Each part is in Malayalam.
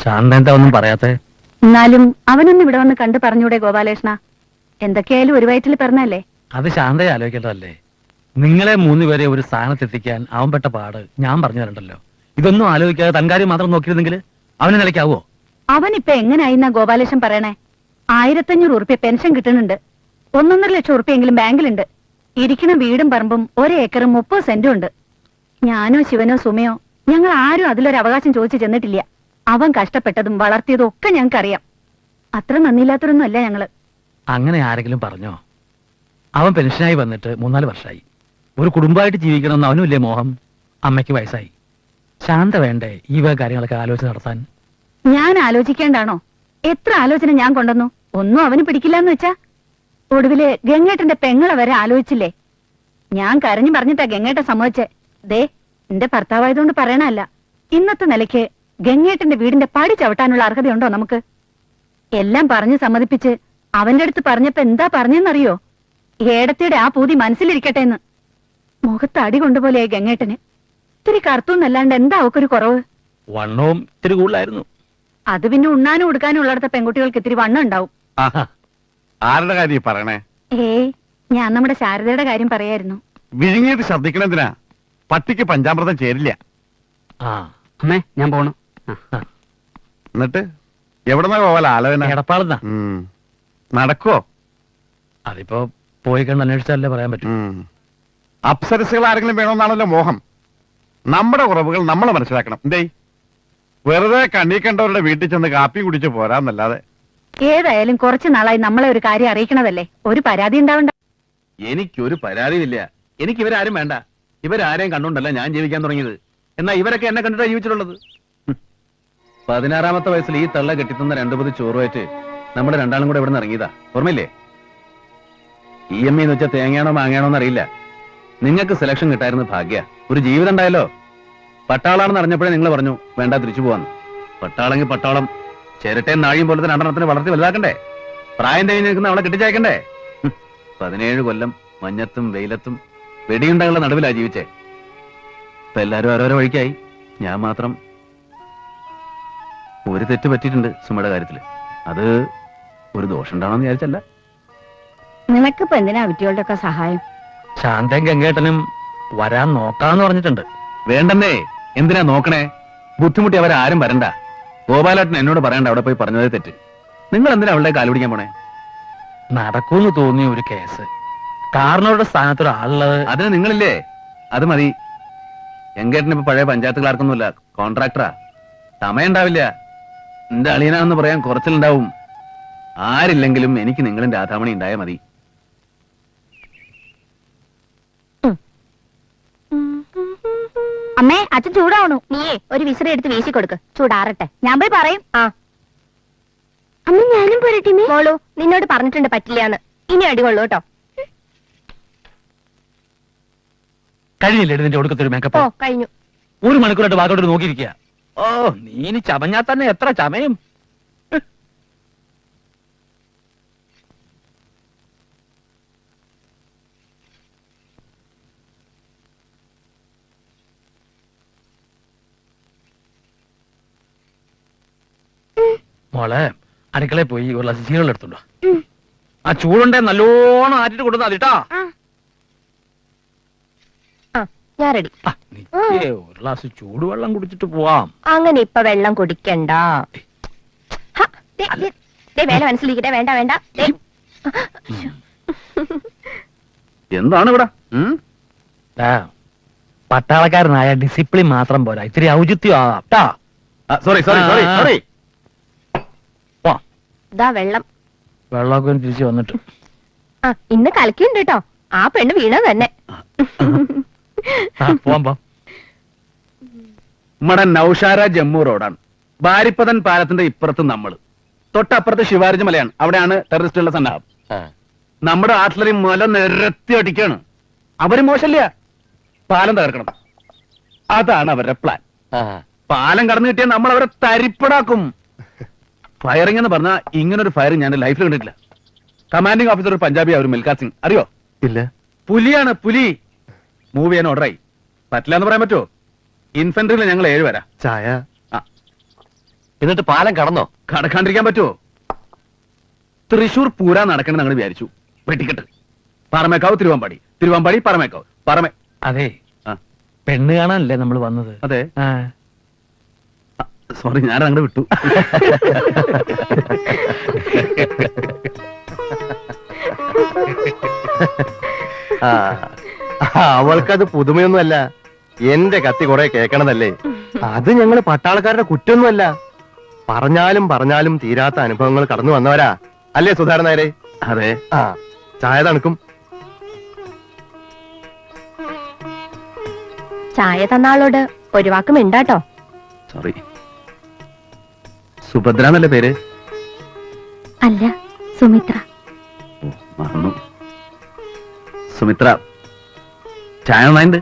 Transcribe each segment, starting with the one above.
ശാന്ത എന്താ ഒന്നും പറയാത്തെ? എന്നാലും അവനൊന്നും ഇവിടെ വന്ന് കണ്ടു പറഞ്ഞൂടെ ഗോപാലേഷണ? എന്തൊക്കെയായാലും ഒരു വയറ്റിൽ പിറന്നല്ലേ. അത് ശാന്തയെ ആലോചിക്കേണ്ടതല്ലേ? നിങ്ങളെ 3 പേരെ ഒരു സ്ഥാനത്തെത്തിക്കാൻ അവൻ പെട്ട പാട് ഞാൻ പറഞ്ഞു തരണ്ടല്ലോ. ഇതൊന്നും ആലോചിക്കാതെ തൻകാര്യം മാത്രം നോക്കിയിരുന്നെങ്കിൽ അവനെ നിലയ്ക്കാവോ? അവനിപ്പൊ എങ്ങനെയായിന്നാ ഗോപാലേഷൻ പറയണേ? 1500 ഉറുപ്പ്യ പെൻഷൻ കിട്ടുന്നുണ്ട്. 1.5 ലക്ഷം ഉറുപ്പ്യെങ്കിലും ബാങ്കിലുണ്ട്. ഇരിക്കണ വീടും പറമ്പും 1 ഏക്കറും 30 സെന്റും ഉണ്ട്. ഞാനോ ശിവനോ സുമയോ ഞങ്ങൾ ആരും അതിലൊരു അവകാശം ചോദിച്ചു ചെന്നിട്ടില്ല. അവൻ കഷ്ടപ്പെട്ടതും വളർത്തിയതും ഒക്കെ ഞങ്ങൾക്കറിയാം. അത്ര നന്ദിയില്ലാത്തവരൊന്നും അല്ല ഞങ്ങള്. അങ്ങനെ ആരെങ്കിലും പറഞ്ഞോ? അവൻ പെൻഷനായി വന്നിട്ട് 3-4 വർഷമായി. ഒരു കുടുംബമായിട്ട് ജീവിക്കണമെന്ന് അവനുമില്ലേ മോഹം? അമ്മയ്ക്ക് വയസ്സായി. ശാന്ത വേണ്ടേ ഈ വക കാര്യങ്ങളൊക്കെ ആലോചിച്ച് നടത്താൻ? ഞാൻ ആലോചിക്കേണ്ടാണോ? എത്ര ആലോചന ഞാൻ കൊണ്ടുവന്നു, ഒന്നും അവന് പിടിക്കില്ലെന്ന് വെച്ചാ. ഒടുവില് ഗംഗേട്ടന്റെ പെങ്ങളെ വരെ ആലോചിച്ചില്ലേ. ഞാൻ കരഞ്ഞു പറഞ്ഞിട്ടാ ഗംഗേട്ടൻ സമ്മതിച്ചേ. ദേ, എന്റെ ഭർത്താവായതുകൊണ്ട് പറയണല്ല. ഇന്നത്തെ നിലയ്ക്ക് ഗംഗേട്ടന്റെ വീടിന്റെ പടി ചവിട്ടാനുള്ള അർഹതയുണ്ടോ നമുക്ക്? എല്ലാം പറഞ്ഞു സമ്മതിപ്പിച്ച് അവന്റെ അടുത്ത് പറഞ്ഞപ്പോ എന്താ പറഞ്ഞെന്നറിയോ? ഏടത്തിയുടെ ആ പൂതി മനസ്സിലിരിക്കട്ടെ എന്ന്. മുഖത്ത് അടി കൊണ്ടുപോലെ ഗംഗേട്ടന്. ഇത്തിരി കറുത്തുന്നല്ലാണ്ട് എന്താ അവക്കൊരു കുറവ്? വണ്ണവും ഇത്തിരി കൂടുതലായിരുന്നു. അത് പിന്നെ ഉണ്ണാനും ഉടുക്കാനും ഉള്ളിടത്ത പെൺകുട്ടികൾക്ക് ഇത്തിരി വണ്ണം ഉണ്ടാവും. ആരുടെ കാര്യം പറയണേ? ഏയ്, ഞാൻ നമ്മുടെ ശാരദയുടെ കാര്യം പറയായിരുന്നു. വിഴുങ്ങിയിട്ട് ശ്രദ്ധിക്കണെന്തിനാ? പട്ടിക്ക് പഞ്ചാമൃതം ചേരില്ല. അമ്മേ, ഞാൻ പോണു. എന്നിട്ട് എവിടെന്നാ പോവാല ആലോചന? എടപ്പാളെന്നാ. നടക്കോ? അതിപ്പോ പോയി കണ്ട് അന്വേഷിച്ചാലേ പറയാൻ പറ്റും. അപ്സരസുകൾ ആരെങ്കിലും വേണമെന്നാണല്ലോ മോഹം. നമ്മുടെ കുറവുകൾ നമ്മൾ മനസ്സിലാക്കണം. എന്തേ വെറുതെ കണ്ണീ കണ്ടവരുടെ വീട്ടിൽ ചെന്ന് കാപ്പി കുടിച്ച് പോരാന്നല്ലാതെ. ഏതായാലും കുറച്ചു നാളായി നമ്മളെ ഒരു കാര്യം അറിയിക്കണതല്ലേ. ഒരു പരാതി ഉണ്ടാവണ്ട. എനിക്കൊരു പരാതിയില്ല. എനിക്ക് ഇവരാരും വേണ്ട. ഇവരാരെയും കണ്ടുകൊണ്ടല്ല ഞാൻ ജീവിക്കാൻ തുടങ്ങിയത്. എന്നാ ഇവരൊക്കെ എന്നെ കണ്ടിട്ടാ ജീവിച്ചിട്ടുള്ളത്. 16-ാമത്തെ വയസ്സിൽ ഈ തള്ള കെട്ടിത്തുന്ന 2 പൊതി ചോറുമായിട്ട് നമ്മുടെ രണ്ടാളും കൂടെ ഇവിടെ നിന്ന് ഇറങ്ങിയതാ. ഓർമ്മയില്ലേ? EMI എന്ന് വെച്ചാൽ തേങ്ങയാണോ മാങ്ങയാണോ എന്നറിയില്ല. നിങ്ങൾക്ക് സെലക്ഷൻ കിട്ടായിരുന്നു ഭാഗ്യ. ഒരു ജീവിതം ഉണ്ടായല്ലോ. പട്ടാളാണെന്ന് അറിഞ്ഞപ്പോഴേ നിങ്ങൾ പറഞ്ഞു വേണ്ട, തിരിച്ചു പോവാന്ന്. പട്ടാളെങ്കിൽ പട്ടാളം, ചിരട്ടയും നാഴിയും പോലത്തെ 2 വളർത്തി വലുതാക്കണ്ടേ? പ്രായം കഴിഞ്ഞ് നിൽക്കുന്ന അവളെ കെട്ടിച്ചയക്കണ്ടേ? 17 കൊല്ലം മഞ്ഞത്തും വെയിലത്തും വെടിയുണ്ടകളുടെ നടുവിലാ ജീവിച്ചേ. ഇപ്പൊ എല്ലാരും ഓരോരോ വഴിക്കായി. ഞാൻ മാത്രം. ഒരു തെറ്റ് പറ്റിയിട്ടുണ്ട് സുമയുടെ കാര്യത്തില്. അത് ഒരു ദോഷം ഉണ്ടാവണമെന്ന് വിചാരിച്ചല്ല. നിനക്കിപ്പോ എന്തിനാ കുട്ടികളുടെ ഒക്കെ സഹായം? ശാന്തയും ഗംഗേട്ടനും വരാൻ നോക്കാന്ന് പറഞ്ഞിട്ടുണ്ട്. വേണ്ടെന്നേ. എന്തിനാ നോക്കണേ? ബുദ്ധിമുട്ടി അവരാരും വരണ്ട. ഗോപാലേട്ടൻ എന്നോട് പറയണ്ട അവിടെ പോയി പറഞ്ഞതേ തെറ്റ്. നിങ്ങൾ എന്തിനാ അവളുടെ കാല് പിടിക്കാൻ പോണേ? നടക്കൂന്ന് തോന്നിയ ഒരു കേസ്, കാരണവരുടെ സ്ഥാനത്തൊരാളുള്ളത്. അതിന് നിങ്ങളില്ലേ? അത് മതി. എങ്കേട്ടൻ ഇപ്പൊ പഴയ പഞ്ചായത്ത് ക്ലാർക്കൊന്നുമില്ല, കോൺട്രാക്ടറാ. സമയം ഉണ്ടാവില്ല. എന്റെ അളിയനാണെന്ന് പറയാൻ കുറച്ചിലുണ്ടാവും. ആരില്ലെങ്കിലും എനിക്ക് നിങ്ങളും രാധാമണി ഉണ്ടായാൽ മതി. അമ്മേ, അച്ഛൻ ചൂടാവണു. നീയേ ഒരു വിസിറി എടുത്ത് വീശി കൊടുക്ക്, ചൂടാറട്ടെ. ഞാൻ പോയി പറയും. അമ്മ ഞാനും പോരട്ടെ? മോളു, നിന്നോട് പറഞ്ഞിട്ടുണ്ട് പറ്റില്ലാന്ന്. ഇനി അടികൊള്ളു കേട്ടോ. കഴിഞ്ഞില്ലേ നിന്റെ ഒടുക്കത്തൊരു മേക്കപ്പ്? കഴിഞ്ഞു. 1 മണിക്കൂറായിട്ട് വാഗോട്ട് നോക്കിയിരിക്കുക. ഓ, നീ ചമഞ്ഞാൽ തന്നെ എത്ര ചമയും. മോളെ, അടുക്കളയിൽ പോയി ഒരു ഗ്ലാസ് ജീരകം എടുത്തുണ്ടോ. ആ ചൂടുണ്ടേ നല്ലോണം ആറ്റിട്ട് കൊടുത്താ അതിട്ടാ. ഞാൻ റെഡി. ഒരു ഗ്ലാസ് ചൂടുവെള്ളം കുടിച്ചിട്ട് പോവാം. അങ്ങനെ ഇപ്പൊ വെള്ളം കുടിക്കണ്ട. വേല മനസ്സിലിരിക്കട്ടെ. വേണ്ട വേണ്ട. എന്താണ് ഇവിടെ? പട്ടാളക്കാരനായ ഡിസിപ്ലിൻ മാത്രം പോരാ, ഇത്തിരി ഔചിത്യം ആവാം. Sorry sorry sorry sorry. വെള്ളം വെള്ളമൊക്കെ തിരിച്ചു വന്നിട്ട് ഇന്ന് കളിക്കുന്നുണ്ട് കേട്ടോ. ആ പെണ്ണ് വീണ തന്നെ. നമ്മുടെ നൌഷാര ജമ്മു റോഡാണ്. ബാരിപ്പതൻ പാലത്തിന്റെ ഇപ്പുറത്ത് നമ്മള്, തൊട്ടപ്പുറത്ത് ശിവാരിജ് മലയാണ്. അവിടെയാണ് ടെററിസ്റ്റുകളുടെ സന്നാഹം. നമ്മുടെ ആർട്ടിലറി മല നിരത്തി അടിക്കാണ്. അവര് മോശമില്ല, പാലം തകർക്കണം. അതാണ് അവരുടെ പ്ലാൻ. പാലം കടന്നു കിട്ടിയാൽ നമ്മൾ അവരെ തരിപ്പടാക്കും. ഫയറിംഗ് എന്ന് പറഞ്ഞാൽ ഇങ്ങനൊരു ഫയറിംഗ് ഞാൻ ലൈഫിൽ കണ്ടിട്ടില്ല. കമാൻഡിംഗ് ഓഫീസർ ഒരു പഞ്ചാബി, അവർ മിൽഖാത് സിംഗ്, അറിയോ? ഇല്ല. പുലിയാണ്, പുലി. മൂവ് ചെയ്യാൻ ഓർഡറായി. പറ്റില്ല എന്ന് പറയാൻ പറ്റുമോ? ഇൻഫൻട്രിയിൽ ഞങ്ങൾ 7 പേരാ. ചായ. എന്നിട്ട് പാലം കടന്നോ? കടക്കാണ്ടിരിക്കാൻ പറ്റുമോ? തൃശൂർ പൂരാ നടക്കണം ഞങ്ങൾ വിചാരിച്ചു. വെട്ടിക്കെട്ട്. പറമേക്കാവ് തിരുവമ്പാടി, തിരുവമ്പാടി പറമേക്കാവ്, പറമേ. അതെ, ആ. പെണ്ണ് കാണാനല്ലേ നമ്മൾ വന്നത്? അതെ, ആ. സോറി, ഞാൻ അങ്ങോട്ട് വിട്ടു. അവൾക്കത് പുതുമയൊന്നുമല്ല. എന്റെ കത്തി കുറെ കേൾക്കണതല്ലേ. അത് ഞങ്ങള് പട്ടാളക്കാരുടെ കുറ്റൊന്നുമല്ല. പറഞ്ഞാലും പറഞ്ഞാലും തീരാത്ത അനുഭവങ്ങൾ കടന്നു വന്നവരാ അല്ലേ സുധാകരൻ നായരെ? അതെ. ആ, ചായ തണുക്കും. ചായ തന്നാളോട് ഒരു വാക്ക് മിണ്ടാട്ടോ. സോറി. സുഭദ്ര എന്നല്ലേ പേര്? അല്ല, സുമിത്ര. ഓ, മറന്നു. സുമിത്ര, ചായ നന്നായിണ്ട്.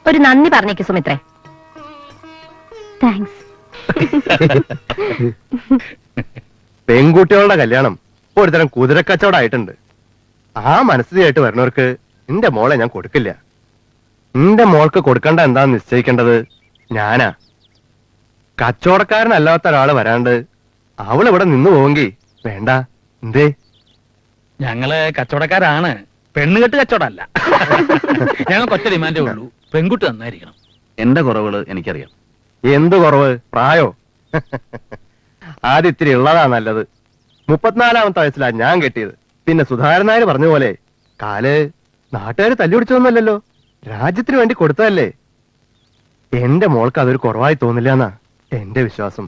ഒരു നന്ദി പറഞ്ഞേക്ക് സുമിത്രേ. താങ്ക്സ്. പെൺകുട്ടികളുടെ കല്യാണം ഇപ്പൊ ഒരുതരം കുതിരക്കച്ചവടമായിട്ടുണ്ട്. ആ മനസ്സിലായിട്ട് വരുന്നവർക്ക് എന്റെ മോളെ ഞാൻ കൊടുക്കില്ല. എന്റെ മോൾക്ക് കൊടുക്കണ്ട എന്താന്ന് നിശ്ചയിക്കേണ്ടത് ഞാനാ. കച്ചവടക്കാരനല്ലാത്ത ഒരാള് വരാണ്ട് അവൾ ഇവിടെ നിന്നു പോവെങ്കി വേണ്ട. എന്തേ? ഞങ്ങള് കച്ചവടക്കാരാണ്, പെണ്ണുകെട്ട് കച്ചവടമല്ല. ഞങ്ങൾക്ക് ഒറ്റ ഡിമാൻഡേ ഉള്ളൂ, പെൺകുട്ടി നന്നായിരിക്കണം. എന്റെ കുറവുകള് എനിക്കറിയാം. എന്ത് കുറവ്? പ്രായോ? ആദ്യം ഇത്തിരി ഉള്ളതാ നല്ലത്. 34-ാമത്തെ വയസ്സിലാ ഞാൻ കെട്ടിയത്. പിന്നെ സുധാകരൻ നായർ പറഞ്ഞ പോലെ കാല് നാട്ടുകാര് തല്ലുപിടിച്ചതൊന്നുമല്ലല്ലോ, രാജ്യത്തിന് വേണ്ടി കൊടുത്തതല്ലേ. എന്റെ മോൾക്ക് അതൊരു കുറവായി തോന്നില്ല എന്നാ എന്റെ വിശ്വാസം.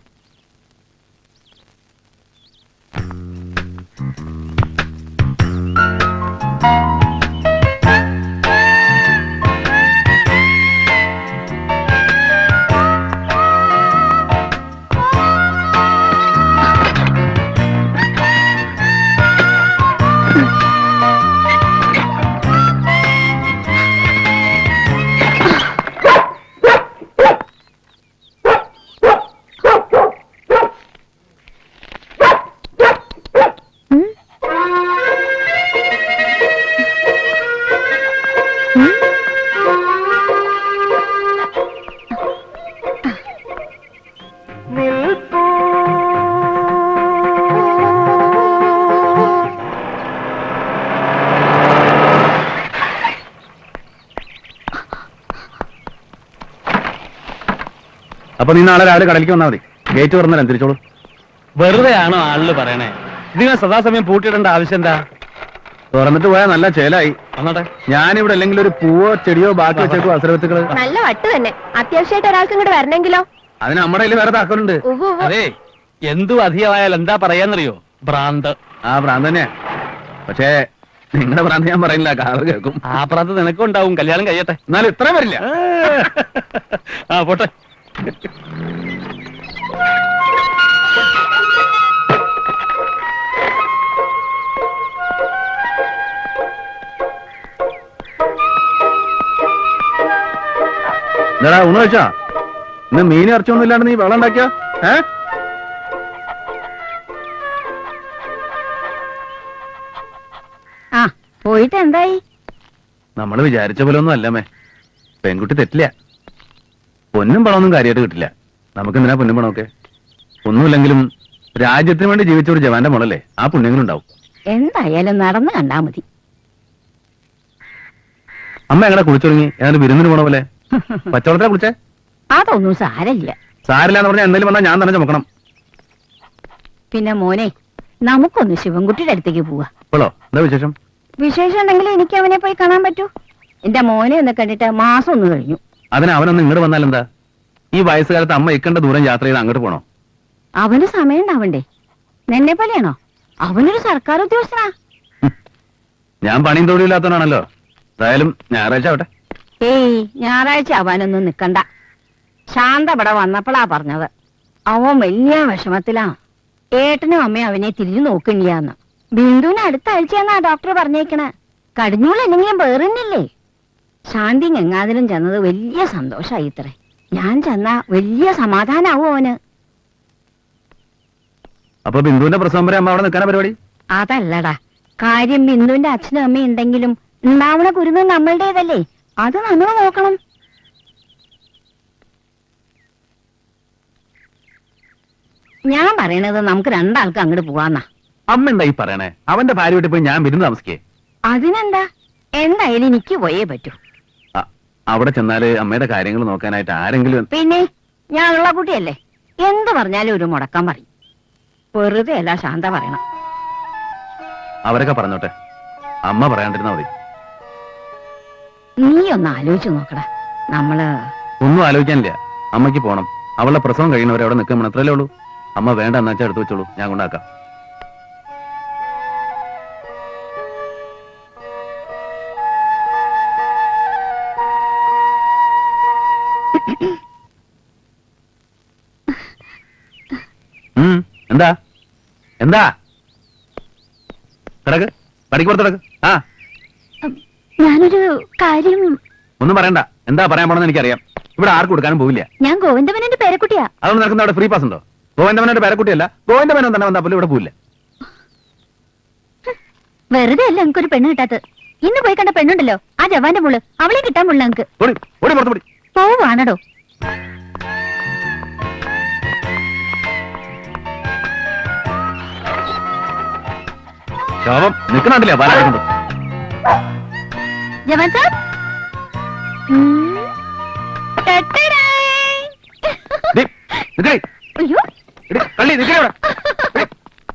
അപ്പൊ നീ നാളെ രാവിലെ കടലിലേക്ക് വന്നാൽ മതി. ഗേറ്റ് തുറന്നാൽ തിരിച്ചോളൂ. വെറുതെ ആണോ ആളില് പറയണേ? ഇതിനെ സദാസമയം പൂട്ടിയിടേണ്ട ആവശ്യം എന്താ? തുറന്നിട്ട് പോയാൽ നല്ല ചേലായി. വന്നോട്ടെ. ഞാനിവിടെ അല്ലെങ്കിൽ ഒരു പൂവോ ചെടിയോ ബാക്കി വെച്ചേക്കോ അസുരത്തുക്കള്. നല്ല വട്ട് തന്നെ. അത്യാവശ്യമായിട്ട് ഒരാൾക്ക് ഇങ്ങോട്ട് വരണമെങ്കിലോ? അതിന് നമ്മുടെ കയ്യിൽ വേറെ താക്കലുണ്ട്. അതെ, എന്തു അധികമായാൽ എന്താ പറയാന്നറിയോ? ഭ്രാന്ത്. ആ ഭ്രാന്ത് തന്നെയാ. പക്ഷേ നിങ്ങളുടെ ഭ്രാന്ത് ഞാൻ പറയില്ല, കാറ് കേൾക്കും. ആ ഭ്രാന്ത് നിനക്കും ഉണ്ടാവും. കല്യാണം കഴിയട്ടെ. എന്നാലും ഇത്രയും വരില്ല. ആ പോട്ടെ. എന്താടാ ഊണ് കഴിച്ചാ? ഇന്ന് മീൻ ഇറച്ചൊന്നും ഇല്ലാണ്ട് നീ വെള്ളം ഉണ്ടാക്കിയ? ആ, പോയിട്ട് എന്തായി? നമ്മൾ വിചാരിച്ച പോലെ ഒന്നും അല്ലമ്മേ. പെൺകുട്ടി തെറ്റില്ല. പൊന്നും പണമൊന്നും കാര്യമായിട്ട് കിട്ടില്ല. നമുക്ക് എന്തിനാ പൊന്നും പണമൊക്കെ? ഒന്നുമില്ലെങ്കിലും രാജ്യത്തിന് വേണ്ടി ജീവിച്ച ഒരു ജവാന്റെ മോളല്ലേ, ആ പുണ്യങ്ങളും ഉണ്ടാവും. എന്തായാലും നടന്നു കണ്ടാ മതി. അമ്മ എങ്ങനെ കുളിച്ചൊരുങ്ങി? ഏതാണ്ട് വിരുന്നിന് പോണ പോലെ. പച്ചവെള്ളത്തിലാ കുളിച്ചേ? അതൊന്നും സാരമില്ല. സാരില്ലാന്ന് പറഞ്ഞാൽ എന്തെങ്കിലും വന്നാൽ ഞാൻ തന്നെ ചുമക്കണം. പിന്നെ മോനെ, നമുക്കൊന്ന് ശിവൻകുട്ടിയുടെ അടുത്തേക്ക് പോവാ. ഇപ്പോഴോ? എന്താ വിശേഷം? വിശേഷം ഉണ്ടെങ്കിൽ എനിക്ക് അവനെ പോയി കാണാൻ പറ്റൂ. എന്റെ മോനെ ഒന്ന് കണ്ടിട്ട് മാസം ഒന്ന് കഴിഞ്ഞു. അതിന് അവനൊന്ന് ഇങ്ങോട്ട് വന്നാൽ എന്താ? ഈ വയസ്സുകാലത്ത് അമ്മ ഇക്കണ്ട ദൂരം യാത്ര ചെയ്ത് അങ്ങോട്ട് പോണോ? അവന് സമയം ഉണ്ടാവണ്ടേ? നിന്നെ പോലെയാണോ? അവനൊരു സർക്കാർ ഉദ്യോഗസ്ഥനാ. ഞാൻ പണിയും തൊഴിലില്ലാത്തവനാണല്ലോ. എന്തായാലും ഞായറാഴ്ച ആവട്ടെ. ഏയ്, ഞായറാഴ്ച ആവാനൊന്നും നിക്കണ്ട. ശാന്ത ഇവിടെ വന്നപ്പോഴാ പറഞ്ഞത്. അവൻ വലിയ വിഷമത്തിലാ. ഏട്ടനും അമ്മയും അവനെ തിരിഞ്ഞു നോക്കണില്ലാന്ന്. ബിന്ദുവിന് അടുത്ത ആഴ്ചയാന്നാ ഡോക്ടർ പറഞ്ഞേക്കണേ. കടിഞ്ഞൂലെന്തെങ്കിലും വേറുന്നില്ലേ? ശാന്തി എങ്ങാതിലും ചെന്നത് വലിയ സന്തോഷായി ഇത്രേ. ഞാൻ ചെന്നാ വലിയ സമാധാനാവും അവന്. അപ്പൊ ബിന്ദുവിന്റെ പ്രസവം വരെ അമ്മ അവിടെ നിൽക്കാനാ പരിപാടി? അതല്ലടാ കാര്യം. ബിന്ദുവിന്റെ അച്ഛനും അമ്മയും ഉണ്ടെങ്കിലും ഉണ്ടാവണ കുരുന്ന് നമ്മളുടേതല്ലേ, അത് നമ്മൾ നോക്കണം. ഞാൻ പറയണത് നമുക്ക് രണ്ടാൾക്കും അങ്ങോട്ട് പോവാന്നാ. അമ്മ എന്താ ഈ പറയണേ? അവന്റെ ഭാര്യ വീട്ടിൽ പോയി ഞാൻ വിരുന്ന് താമസിക്കേ? അതിനെന്താ, എന്തായാലും എനിക്ക് പോയേ പറ്റൂ. അവിടെ ചെന്നാല് അമ്മയുടെ കാര്യങ്ങൾ നോക്കാനായിട്ട് ആരെങ്കിലും പിന്നെ ഞാൻ ഉള്ള കുട്ടിയല്ലേ, എന്ത് പറഞ്ഞാലും ഒരു മുടക്കാൻ പറയും. വെറുതെ അല്ല ശാന്ത പറയണം. അവരൊക്കെ പറഞ്ഞോട്ടെ, അമ്മ പറയാണ്ടിരുന്നാ മതി. നീ ഒന്ന് ആലോചിച്ചു നോക്കടാ. നമ്മള് ഒന്നും ആലോചിക്കാനില്ല. അമ്മയ്ക്ക് പോണം. അവളുടെ പ്രസവം കഴിയുന്നവരെ അവിടെ നിൽക്കാൻ അത്രയല്ലേ ഉള്ളൂ. അമ്മ വേണ്ട എന്നാ വെച്ചാൽ എടുത്തു വെച്ചോളൂ, ഞാൻ കൊണ്ടാക്കാം. എന്താ എന്താ കിടക്ക്, പടിക്ക് കിടക്ക്. ആ, ഞാനൊരു കാര്യം. ഒന്നും പറയണ്ട. എന്താ പറയാൻ പോണെന്ന് എനിക്കറിയാം. ഇവിടെ ആർക്കും കൊടുക്കാനും പോവില്ല. ഞാൻ ഗോവിന്ദമേനോന്റെ പേരക്കുട്ടിയാ. അതുകൊണ്ട് നടക്കുന്ന അവിടെ ഫ്രീ പാസ് ഉണ്ടോ? ഗോവിന്ദമേനോന്റെ പേരക്കുട്ടിയല്ല, ഗോവിന്ദമേനോൻ തന്നെ വന്നാ പോലും ഇവിടെ പോവില്ല. വെറുതെ അല്ല എനിക്കൊരു പെണ്ണ് കിട്ടാത്തത്. ഇന്ന് പോയി കണ്ട പെണ്ണുണ്ടല്ലോ, ആ ജവാന്റെ മോള്, അവളെ കിട്ടാൻ പോലുള്ള എനിക്ക്. ഓടി ഓടി പുറത്ത് പോടി. പോവാണടോ. ശോഭം നിൽക്കണില്ല പാലാടുന്നത്. ജവാൻ സാർ. നിക്കണേ അയ്യോ, കള്ളി നിക്കണേ ഇവിടെ.